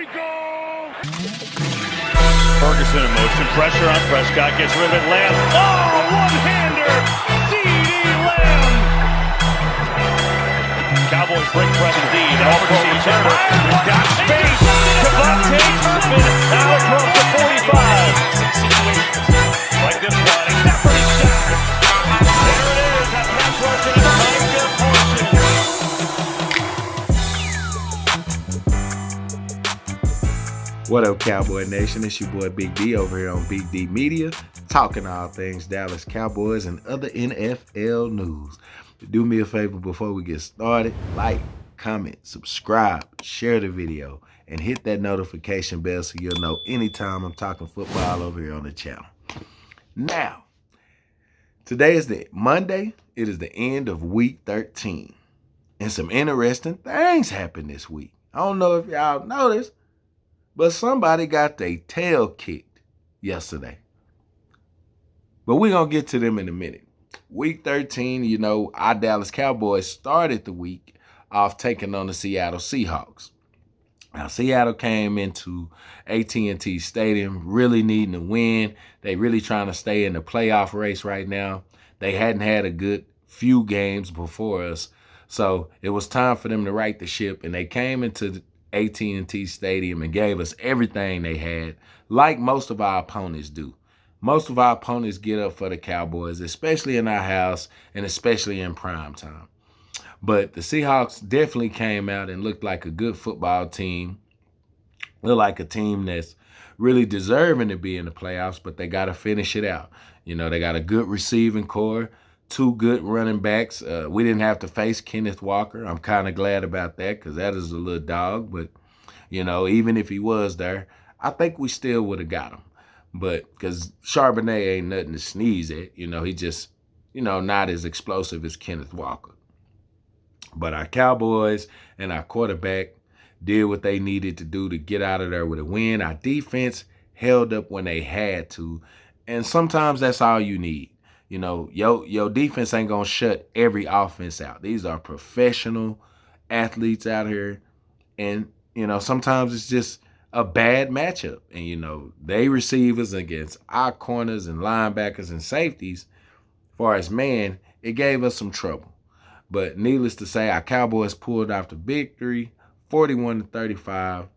we go! Ferguson in motion, pressure on Prescott, gets rid of it, Lamb. Oh, one-hander! C.D. Lamb! Cowboys break press indeed. Over September. Got space. Devontae Turpin now across the 45. Like this one, a Stafford shot. There it is. That pass rush in its prime good portion. What up, Cowboy Nation? It's your boy Big D over here on Big D Media, talking all things Dallas Cowboys and other NFL news. Do me a favor before we get started, like, comment, subscribe, share the video, and hit that notification bell so you'll know anytime I'm talking football over here on the channel. Now, today is the Monday. It is the end of week 13. And some interesting things happened this week. I don't know if y'all noticed, but somebody got their tail kicked yesterday. But we're going to get to them in a minute. Week 13, you know, our Dallas Cowboys started the week off taking on the Seattle Seahawks. Now, Seattle came into AT&T Stadium really needing to win. They really trying to stay in the playoff race right now. They hadn't had a good few games before us. So it was time for them to right the ship, and they came into AT&T Stadium and gave us everything they had, like most of our opponents do. Most of our opponents get up for the Cowboys, especially in our house and especially in prime time. But the Seahawks definitely came out and looked like a good football team. Looked like a team that's really deserving to be in the playoffs, but they got to finish it out. You know, they got a good receiving core, two good running backs. We didn't have to face Kenneth Walker. I'm kind of glad about that because that is a little dog. But, you know, even if he was there, I think we still would have got him. But because Charbonnet ain't nothing to sneeze at. You know, he just, you know, not as explosive as Kenneth Walker. But our Cowboys and our quarterback did what they needed to do to get out of there with a win. Our defense held up when they had to. And sometimes that's all you need. You know, your defense ain't going to shut every offense out. These are professional athletes out here. And, you know, sometimes it's just a bad matchup. And, you know, they receivers against our corners and linebackers and safeties, as far as man, it gave us some trouble. But needless to say, our Cowboys pulled off the victory, 41-35.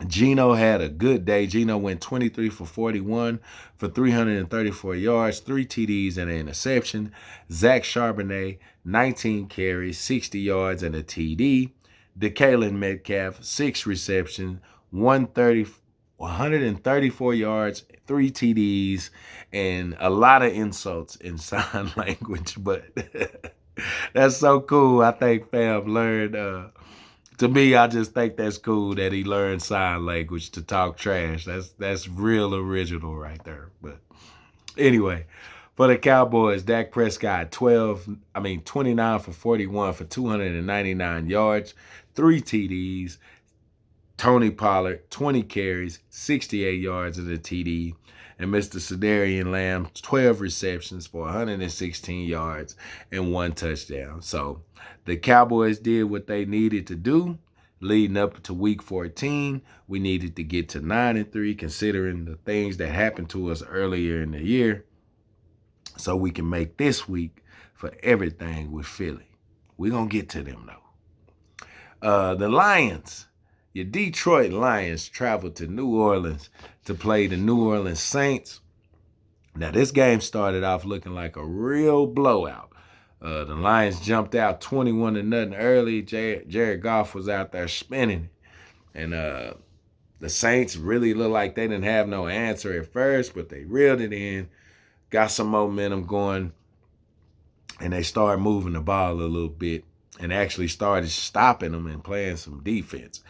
Geno had a good day. Geno went 23 for 41 for 334 yards, 3 TDs and an interception. Zach Charbonnet, 19 carries, 60 yards and a TD. DeKalen Metcalf, 6 receptions, 134 yards, 3 TDs, and a lot of insults in sign language. But that's so cool. I think Fam learned, to me, I just think that's cool that he learned sign language to talk trash. That's real original right there. But anyway, for the Cowboys, Dak Prescott, 29 for 41 for 299 yards, 3 TDs. Tony Pollard, 20 carries, 68 yards of the TD. And Mr. Cedarian Lamb, 12 receptions for 116 yards and 1 touchdown. So the Cowboys did what they needed to do leading up to week 14. We needed to get to 9-3, considering the things that happened to us earlier in the year, so we can make this week for everything with Philly. We're going to get to them, though. The Lions, your Detroit Lions, traveled to New Orleans to play the New Orleans Saints. Now, this game started off looking like a real blowout. The Lions jumped out 21-0 early. Jared Goff was out there spinning. And the Saints really looked like they didn't have no answer at first, but they reeled it in, got some momentum going, and they started moving the ball a little bit and actually started stopping them and playing some defense.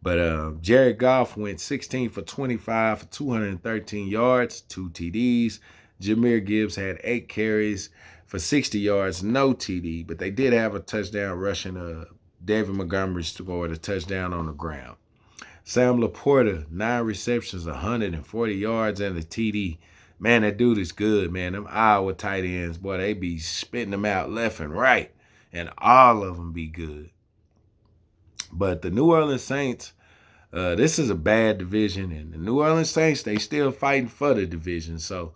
But Jared Goff went 16 for 25 for 213 yards, 2 TDs. Jahmyr Gibbs had 8 carries for 60 yards, no TD, but they did have a touchdown rushing. David Montgomery scored a touchdown on the ground. Sam Laporta, 9 receptions, 140 yards, and a TD. Man, that dude is good, man. Them Iowa tight ends, boy, they be spitting them out left and right, and all of them be good. But the New Orleans Saints, This is a bad division, and the New Orleans Saints, they still fighting for the division. So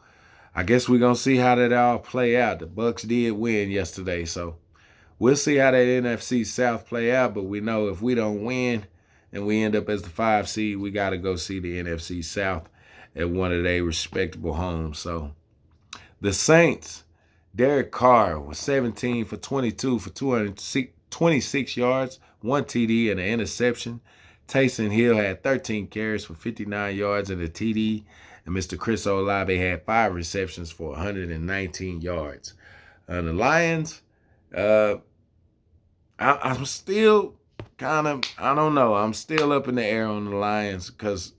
I guess we're going to see how that all play out. The Bucs did win yesterday, so we'll see how that NFC South play out. But we know if we don't win and we end up as the 5 seed, we got to go see the NFC South at one of their respectable homes. So the Saints, Derek Carr was 17 for 22 for 226 yards, 1 TD and an interception. Taysom Hill had 13 carries for 59 yards and a TD. And Mr. Chris Olave had 5 receptions for 119 yards. The Lions, I'm still I don't know. I'm still up in the air on the Lions because,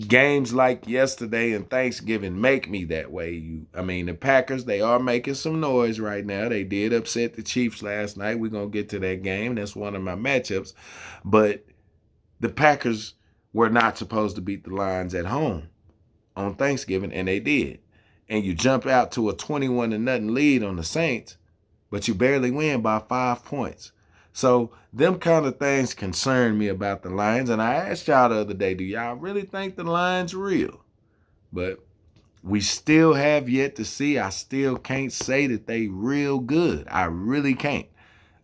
games like yesterday and Thanksgiving make me that way. The Packers, they are making some noise right now. They did upset the Chiefs last night. We're going to get to that game. That's one of my matchups. But the Packers were not supposed to beat the Lions at home on Thanksgiving, and they did. And you jump out to a 21-0 lead on the Saints, but you barely win by 5 points. So them kind of things concern me about the Lions. And I asked y'all the other day, do y'all really think the Lions real? But we still have yet to see. I still can't say that they real good. I really can't.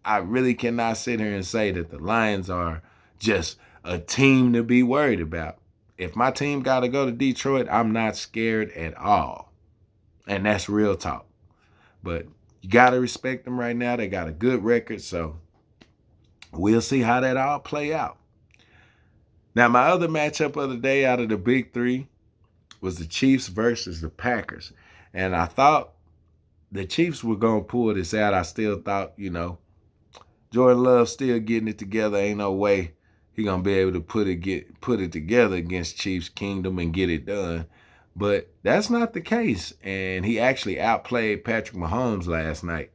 I really cannot sit here and say that the Lions are just a team to be worried about. If my team got to go to Detroit, I'm not scared at all. And that's real talk. But you got to respect them right now. They got a good record, so we'll see how that all play out. Now, my other matchup of the day out of the big three was the Chiefs versus the Packers. And I thought the Chiefs were going to pull this out. I still thought, Jordan Love still getting it together. Ain't no way he going to be able to put it together against Chiefs Kingdom and get it done. But that's not the case. And he actually outplayed Patrick Mahomes last night.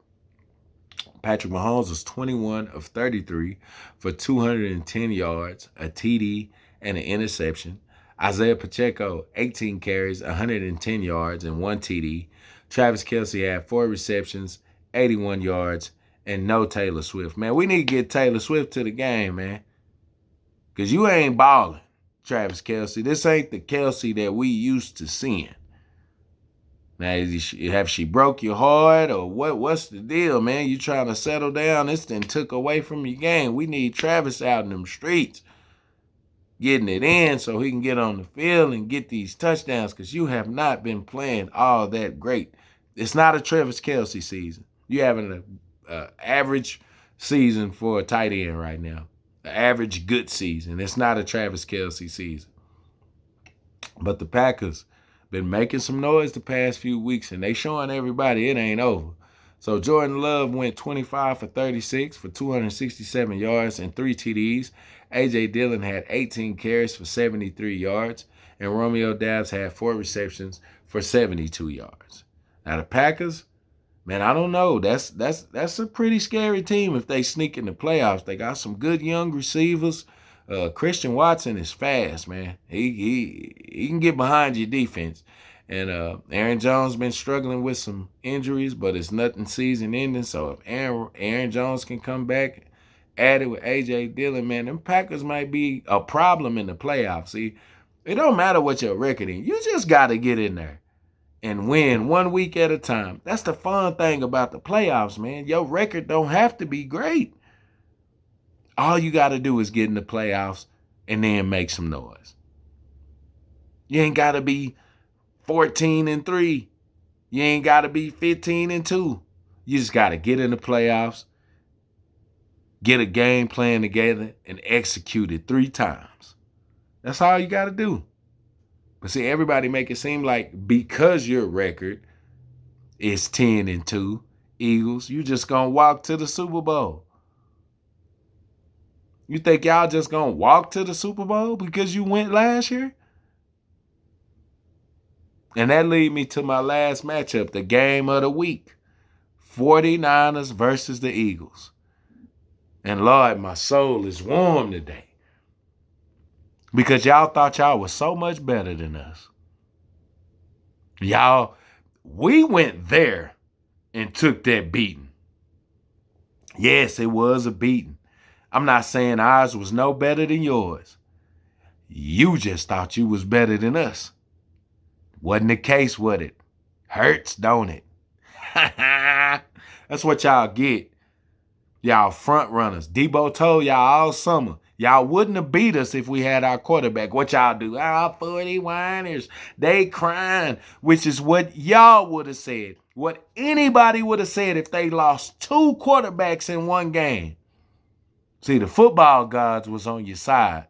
Patrick Mahomes was 21 of 33 for 210 yards, a TD, and an interception. Isaiah Pacheco, 18 carries, 110 yards, and 1 TD. Travis Kelce had 4 receptions, 81 yards, and no Taylor Swift. Man, we need to get Taylor Swift to the game, man. Because you ain't balling, Travis Kelce. This ain't the Kelce that we used to seeing. Now, have she broke your heart or what? What's the deal, man? You trying to settle down? This then took away from your game. We need Travis out in them streets getting it in so he can get on the field and get these touchdowns because you have not been playing all that great. It's not a Travis Kelce season. You're having an average season for a tight end right now. An average good season. It's not a Travis Kelce season. But the Packers been making some noise the past few weeks, and they showing everybody it ain't over. So Jordan Love went 25 for 36 for 267 yards and 3 TDs. A.J. Dillon had 18 carries for 73 yards, and Romeo Doubs had 4 receptions for 72 yards. Now the Packers, man, I don't know. That's a pretty scary team if they sneak in the playoffs. They got some good young receivers. Christian Watson is fast, man. He can get behind your defense. And Aaron Jones been struggling with some injuries, but it's nothing season ending. So if Aaron Jones can come back, add it with A.J. Dillon, man, them Packers might be a problem in the playoffs. See, it don't matter what your record is. You just got to get in there and win 1 week at a time. That's the fun thing about the playoffs, man. Your record don't have to be great. All you got to do is get in the playoffs and then make some noise. You ain't got to be 14-3. You ain't got to be 15-2. You just got to get in the playoffs, get a game plan together, and execute it 3 times. That's all you got to do. But see, everybody make it seem like because your record is 10-2, Eagles, you just going to walk to the Super Bowl. You think y'all just going to walk to the Super Bowl because you went last year? And that leads me to my last matchup, the game of the week. 49ers versus the Eagles. And Lord, my soul is warm today. Because y'all thought y'all was so much better than us. We went there and took that beating. Yes, it was a beating. I'm not saying ours was no better than yours. You just thought you was better than us. Wasn't the case with it. Hurts, don't it? That's what y'all get. Y'all front runners. Debo told y'all all summer, y'all wouldn't have beat us if we had our quarterback. What y'all do? 40 whiners. They crying, which is what y'all would have said. What anybody would have said if they lost 2 quarterbacks in one game. See, the football gods was on your side.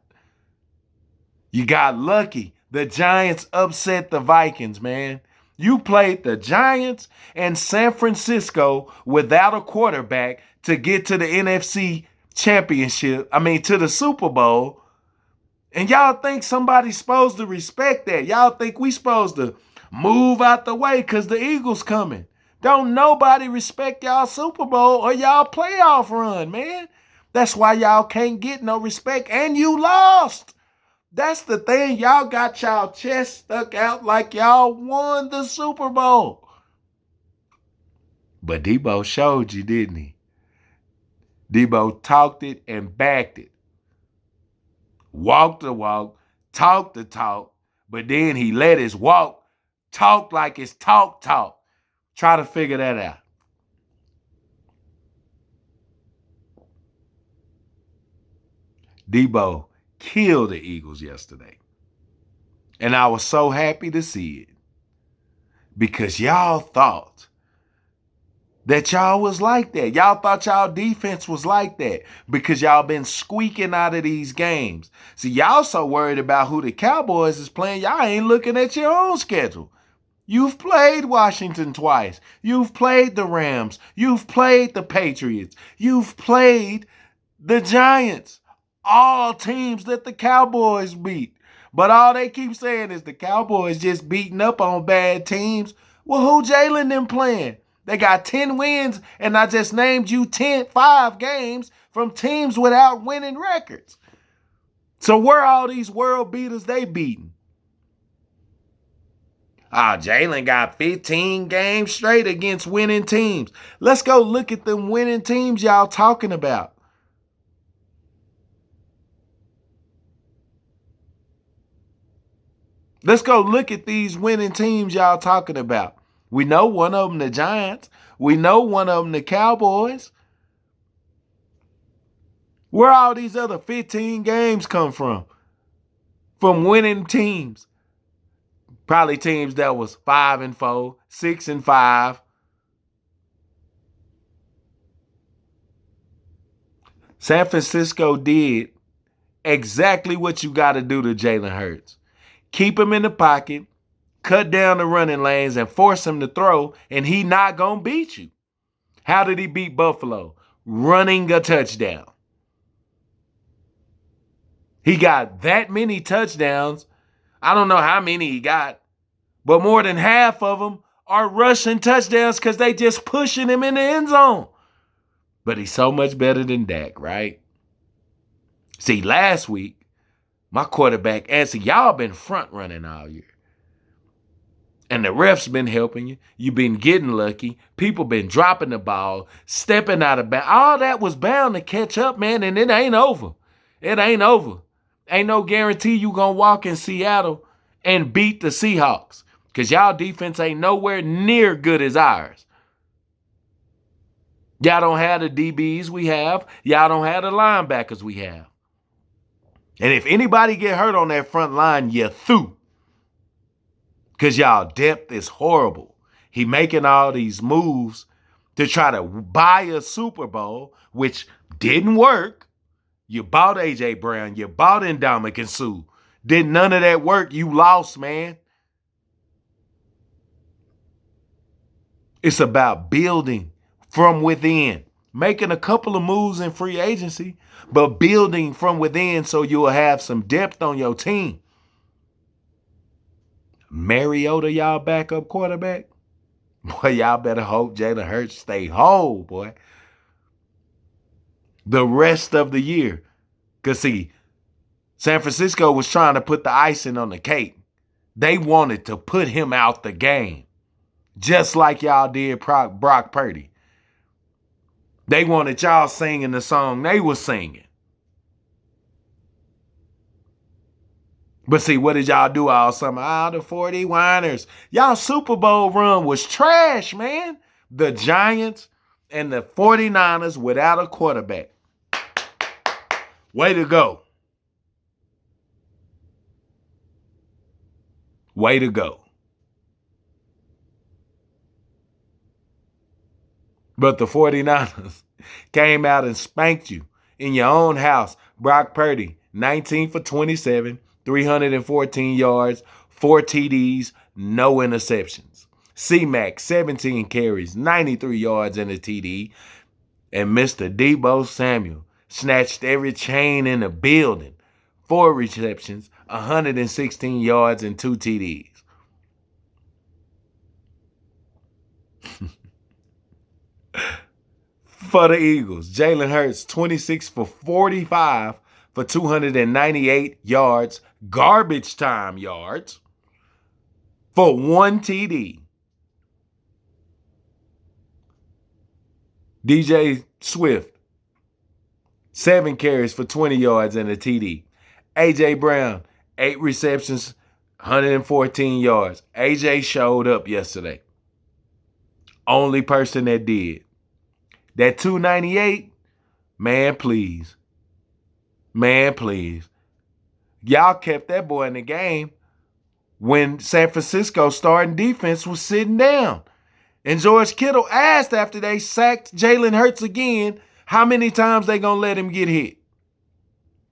You got lucky. The Giants upset the Vikings, man. You played the Giants and San Francisco without a quarterback to get to the NFC championship. To the Super Bowl. And y'all think somebody's supposed to respect that. Y'all think we supposed to move out the way because the Eagles coming. Don't nobody respect y'all Super Bowl or y'all playoff run, man. That's why y'all can't get no respect. And you lost. That's the thing. Y'all got y'all chest stuck out like y'all won the Super Bowl. But Debo showed you, didn't he? Debo talked it and backed it. Walked the walk, talked the talk, but then he let his walk talk like his talk. Try to figure that out. Debo killed the Eagles yesterday. And I was so happy to see it. Because y'all thought that y'all was like that. Y'all thought y'all defense was like that because y'all been squeaking out of these games. See, y'all so worried about who the Cowboys is playing, y'all ain't looking at your own schedule. You've played Washington twice. You've played the Rams. You've played the Patriots. You've played the Giants. All teams that the Cowboys beat. But all they keep saying is the Cowboys just beating up on bad teams. Well, who Jalen them playing? They got 10 wins, and I just named you 5 games from teams without winning records. So where are all these world beaters they beating? Jalen got 15 games straight against winning teams. Let's go look at them winning teams y'all talking about. Let's go look at these winning teams y'all talking about. We know one of them the Giants. We know one of them the Cowboys. Where all these other 15 games come from? From winning teams. Probably teams that was 5-4, 6-5. San Francisco did exactly what you got to do to Jalen Hurts. Keep him in the pocket, cut down the running lanes, and force him to throw, and he not going to beat you. How did he beat Buffalo? Running a touchdown. He got that many touchdowns. I don't know how many he got, but more than half of them are rushing touchdowns because they just pushing him in the end zone. But he's so much better than Dak, right? See, last week, my quarterback, y'all been front running all year. And the refs been helping you. You've been getting lucky. People been dropping the ball, stepping out of bounds. All that was bound to catch up, man, and it ain't over. It ain't over. Ain't no guarantee you gonna walk in Seattle and beat the Seahawks because y'all defense ain't nowhere near good as ours. Y'all don't have the DBs we have. Y'all don't have the linebackers we have. And if anybody get hurt on that front line, you're through. Because y'all depth is horrible. He making all these moves to try to buy a Super Bowl, which didn't work. You bought A.J. Brown. You bought Ndamukong Suh. Did none of that work. You lost, man. It's about building from within. Making a couple of moves in free agency, but building from within so you'll have some depth on your team. Mariota, y'all backup quarterback? Boy, y'all better hope Jalen Hurts stay whole, boy. The rest of the year. Because, see, San Francisco was trying to put the icing on the cake. They wanted to put him out the game. Just like y'all did Brock Purdy. They wanted y'all singing the song they was singing. But see, what did y'all do all summer? The 40 whiners. Y'all Super Bowl run was trash, man. The Giants and the 49ers without a quarterback. Way to go. Way to go. But the 49ers came out and spanked you in your own house. Brock Purdy, 19 for 27, 314 yards, 4 TDs, no interceptions. C-Mac, 17 carries, 93 yards and a TD. And Mr. Deebo Samuel snatched every chain in the building. 4 receptions, 116 yards, and 2 TDs. For the Eagles, Jalen Hurts, 26 for 45 for 298 yards, garbage time yards, for 1 TD. DJ Swift, 7 carries for 20 yards and a TD. A.J. Brown, 8 receptions, 114 yards. A.J. showed up yesterday. Only person that did. That 298, man, please. Man, please. Y'all kept that boy in the game when San Francisco's starting defense was sitting down. And George Kittle asked after they sacked Jalen Hurts again, how many times they gonna let him get hit?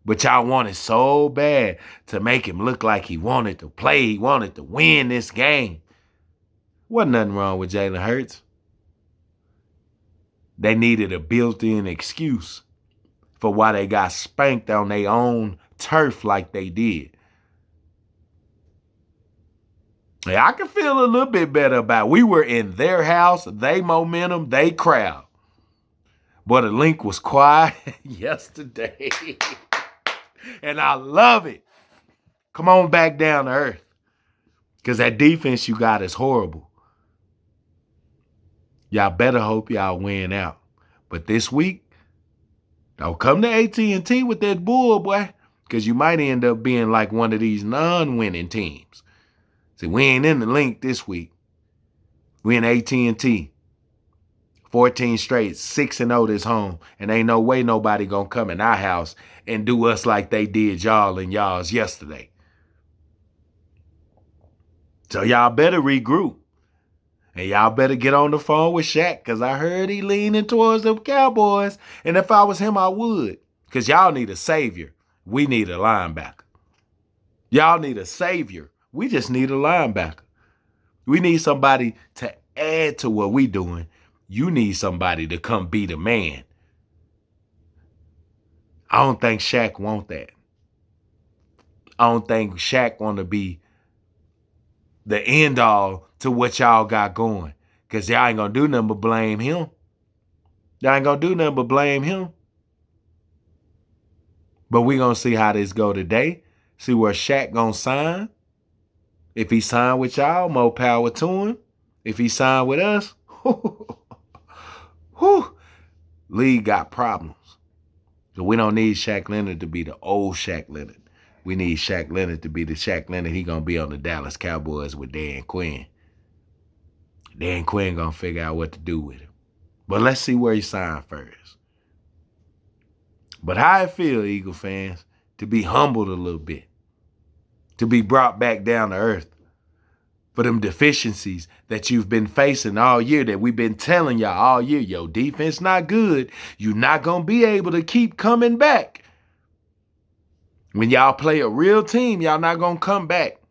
But y'all wanted so bad to make him look like he wanted to play, he wanted to win this game. Wasn't nothing wrong with Jalen Hurts. They needed a built-in excuse for why they got spanked on their own turf like they did. Yeah, I can feel a little bit better about it. We were in their house, they momentum, they crowd. But the link was quiet yesterday. And I love it. Come on back down to earth. Because that defense you got is horrible. Y'all better hope y'all win out. But this week, don't come to AT&T with that bull, boy. Because you might end up being like one of these non-winning teams. See, we ain't in the link this week. We in AT&T. 14 straight, 6-0 this home. And ain't no way nobody gonna come in our house and do us like they did y'all and y'all's yesterday. So y'all better regroup. And y'all better get on the phone with Shaq, because I heard he leaning towards the Cowboys. And if I was him, I would. Because y'all need a savior. We need a linebacker. Y'all need a savior. We just need a linebacker. We need somebody to add to what we doing. You need somebody to come be the man. I don't think Shaq want that. I don't think Shaq want to be the end all to what y'all got going. Because y'all ain't going to do nothing but blame him. Y'all ain't going to do nothing but blame him. But we going to see how this go today. See where Shaq going to sign. If he sign with y'all, more power to him. If he sign with us, league got problems. So we don't need Shaq Leonard to be the old Shaq Leonard. We need Shaq Leonard to be the Shaq Leonard. He going to be on the Dallas Cowboys with Dan Quinn. Dan Quinn going to figure out what to do with him. But let's see where he signed first. But how it feel, Eagle fans, to be humbled a little bit. To be brought back down to earth. For them deficiencies that you've been facing all year, that we've been telling y'all all year, your defense not good. You're not going to be able to keep coming back. When y'all play a real team, y'all not going to come back.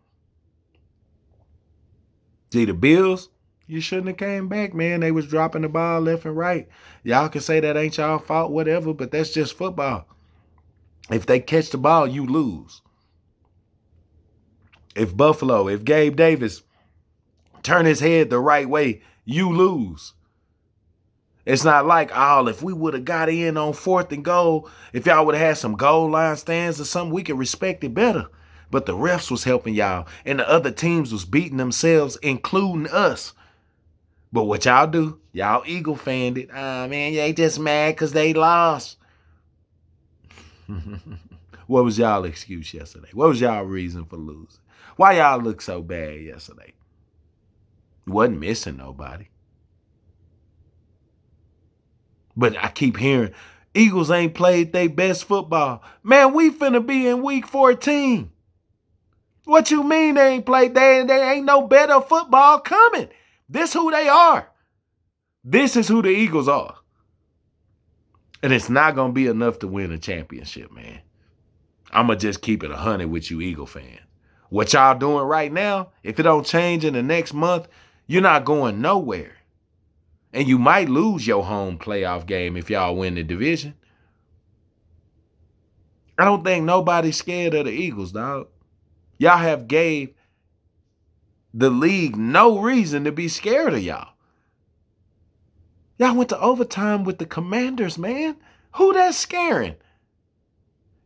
See, the Bills, you shouldn't have came back, man. They was dropping the ball left and right. Y'all can say that ain't y'all fault, whatever, but that's just football. If they catch the ball, you lose. If Gabe Davis turn his head the right way, you lose. It's not like, if we would have got in on 4th and goal, if y'all would have had some goal line stands or something, we could respect it better. But the refs was helping y'all, and the other teams was beating themselves, including us. But what y'all do, y'all Eagle fanned it. Man, they just mad because they lost. What was y'all excuse yesterday? What was y'all reason for losing? Why y'all look so bad yesterday? Wasn't missing nobody. But I keep hearing Eagles ain't played their best football. Man, we finna be in week 14. What you mean they ain't played? They ain't no better football coming. This who they are. This is who the Eagles are. And it's not going to be enough to win a championship, man. I'm going to just keep it 100 with you Eagle fans. What y'all doing right now, if it don't change in the next month, you're not going nowhere. And you might lose your home playoff game if y'all win the division. I don't think nobody's scared of the Eagles, dog. Y'all have gave the league no reason to be scared of y'all. Y'all went to overtime with the Commanders, man. Who that's scaring?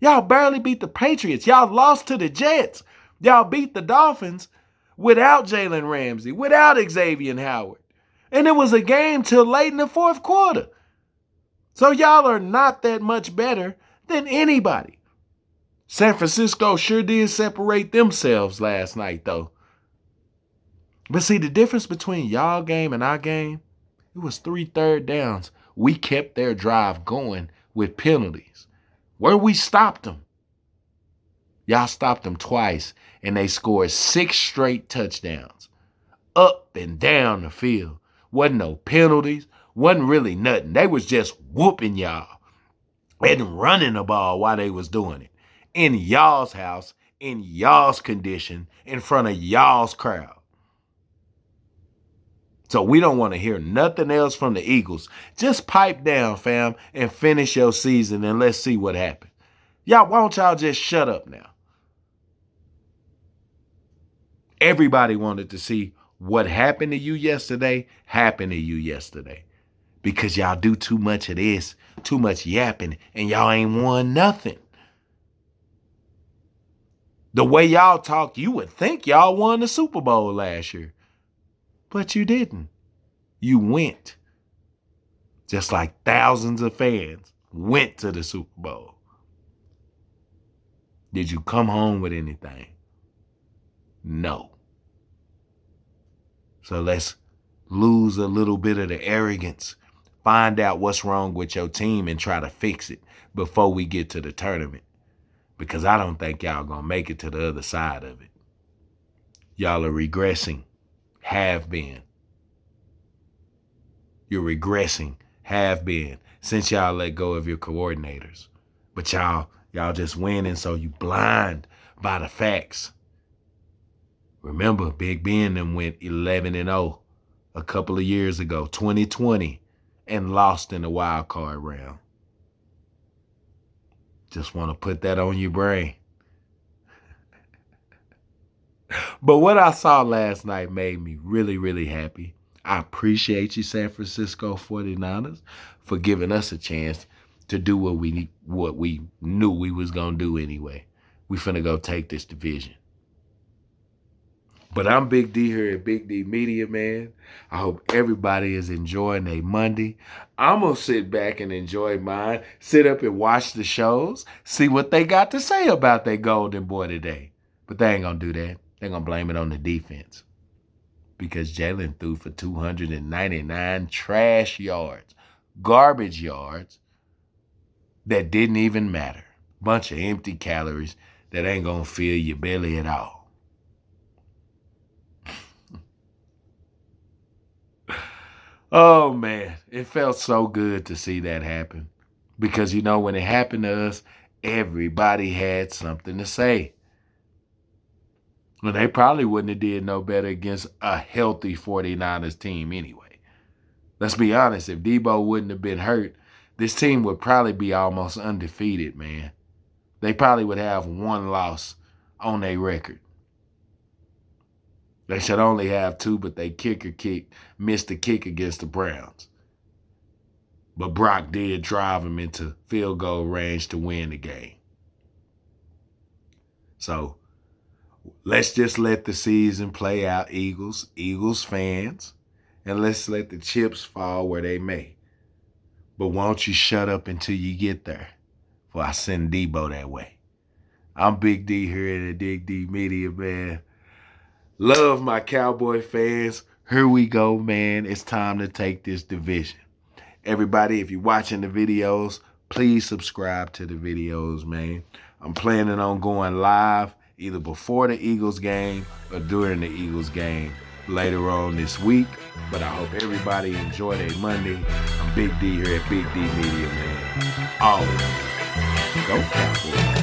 Y'all barely beat the Patriots. Y'all lost to the Jets. Y'all beat the Dolphins without Jalen Ramsey, without Xavier Howard. And it was a game till late in the fourth quarter. So y'all are not that much better than anybody. San Francisco sure did separate themselves last night, though. But see, the difference between y'all game and our game, it was 3 third downs. We kept their drive going with penalties. Where we stopped them. Y'all stopped them twice, and they scored 6 straight touchdowns. Up and down the field. Wasn't no penalties. Wasn't really nothing. They was just whooping y'all and running the ball while they was doing it. In y'all's house, in y'all's condition, in front of y'all's crowd. So we don't want to hear nothing else from the Eagles. Just pipe down, fam, and finish your season, and let's see what happens. Y'all, why don't y'all just shut up now? Everybody wanted to see what happened to you yesterday happen to you yesterday. Because y'all do too much of this, too much yapping, and y'all ain't won nothing. The way y'all talk, you would think y'all won the Super Bowl last year. But you didn't. You went. Just like thousands of fans went to the Super Bowl. Did you come home with anything? No. So let's lose a little bit of the arrogance. Find out what's wrong with your team and try to fix it before we get to the tournament. Because I don't think y'all gonna make it to the other side of it. Y'all are regressing. Have been. You're regressing. Have been. Since y'all let go of your coordinators. But y'all just winning, so you blind by the facts. Remember, Big Ben them went 11-0 a couple of years ago, 2020, and lost in the wild card round. Just want to put that on your brain. But what I saw last night made me really, really happy. I appreciate you, San Francisco 49ers, for giving us a chance to do what we knew we was going to do anyway. We finna go take this division. But I'm Big D here at Bigg D Media, man. I hope everybody is enjoying their Monday. I'm going to sit back and enjoy mine, sit up and watch the shows, see what they got to say about their golden boy today. But they ain't going to do that. They're going to blame it on the defense. Because Jalen threw for 299 trash yards, garbage yards that didn't even matter. Bunch of empty calories that ain't going to fill your belly at all. Oh, man, it felt so good to see that happen. Because, when it happened to us, everybody had something to say. Well, they probably wouldn't have did no better against a healthy 49ers team anyway. Let's be honest, if Debo wouldn't have been hurt, this team would probably be almost undefeated, man. They probably would have 1 loss on their record. They should only have 2, but they missed the kick against the Browns. But Brock did drive them into field goal range to win the game. So let's just let the season play out, Eagles fans, and let's let the chips fall where they may. But won't you shut up until you get there, before I send Debo that way. I'm Big D here at the Big D Media, man. Love my Cowboy fans. Here we go, man. It's time to take this division. Everybody, if you're watching the videos, please subscribe to the videos, man. I'm planning on going live either before the Eagles game or during the Eagles game later on this week. But I hope everybody enjoy their Monday. I'm Big D here at Big D Media, man. Always. Go Cowboys.